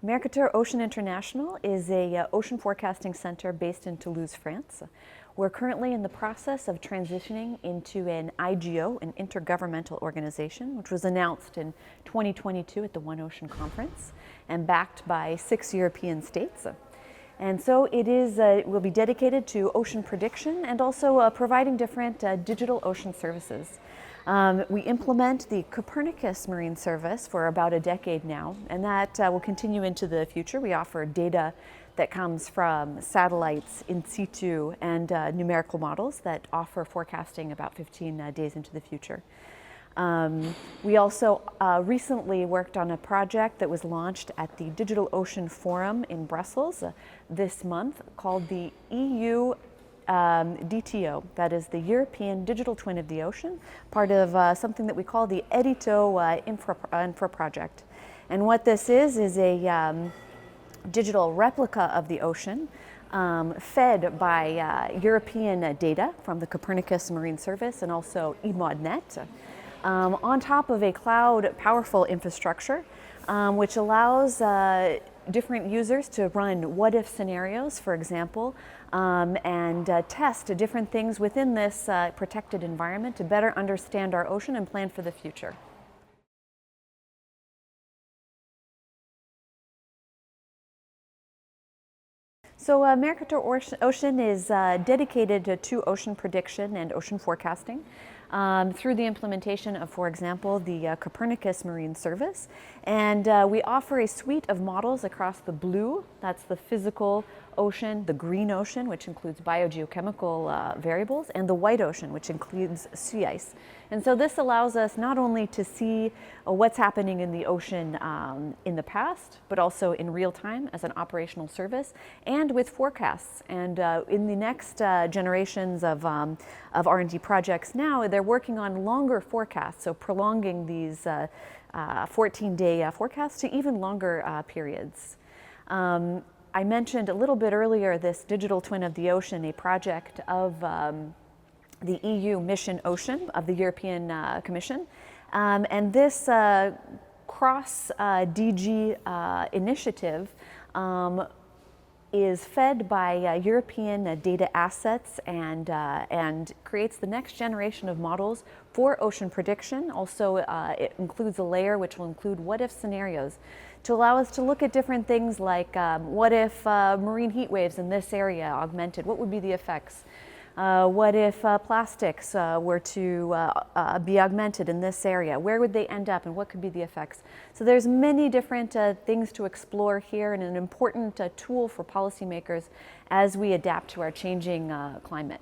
Mercator Ocean International is a ocean forecasting center based in Toulouse, France. We're currently in the process of transitioning into an IGO, an intergovernmental organization, which was announced in 2022 at the One Ocean Conference and backed by 6 European states. And so it will be dedicated to ocean prediction and also providing different digital ocean services. We implement the Copernicus Marine Service for about a decade now, and that will continue into the future. We offer data that comes from satellites in situ and numerical models that offer forecasting about 15 days into the future. We also recently worked on a project that was launched at the Digital Ocean Forum in Brussels this month called the EU DTO, that is the European Digital Twin of the Ocean, part of something that we call the EDITO infra project. And what this is a digital replica of the ocean fed by European data from the Copernicus Marine Service and also EUMETSAT on top of a cloud powerful infrastructure which allows different users to run what-if scenarios, for example, and test different things within this protected environment to better understand our ocean and plan for the future. So Mercator Ocean is dedicated to ocean prediction and ocean forecasting through the implementation of, for example, the Copernicus Marine Service. And we offer a suite of models across the blue, that's the physical ocean, the green ocean, which includes biogeochemical variables, and the white ocean, which includes sea ice. And so this allows us not only to see what's happening in the ocean in the past, but also in real time as an operational service and with forecasts. And in the next generations of R&D projects now, they're working on longer forecasts, so prolonging these 14-day forecasts to even longer periods. I mentioned a little bit earlier this digital twin of the ocean, a project of the EU Mission Ocean of the European Commission. And this cross-DG initiative is fed by European data assets and creates the next generation of models for ocean prediction. Also, it includes a layer which will include what-if scenarios to allow us to look at different things like what if marine heat waves in this area augmented? What would be the effects? What if plastics were to be augmented in this area? Where would they end up and what could be the effects? So there's many different things to explore here and an important tool for policymakers as we adapt to our changing climate.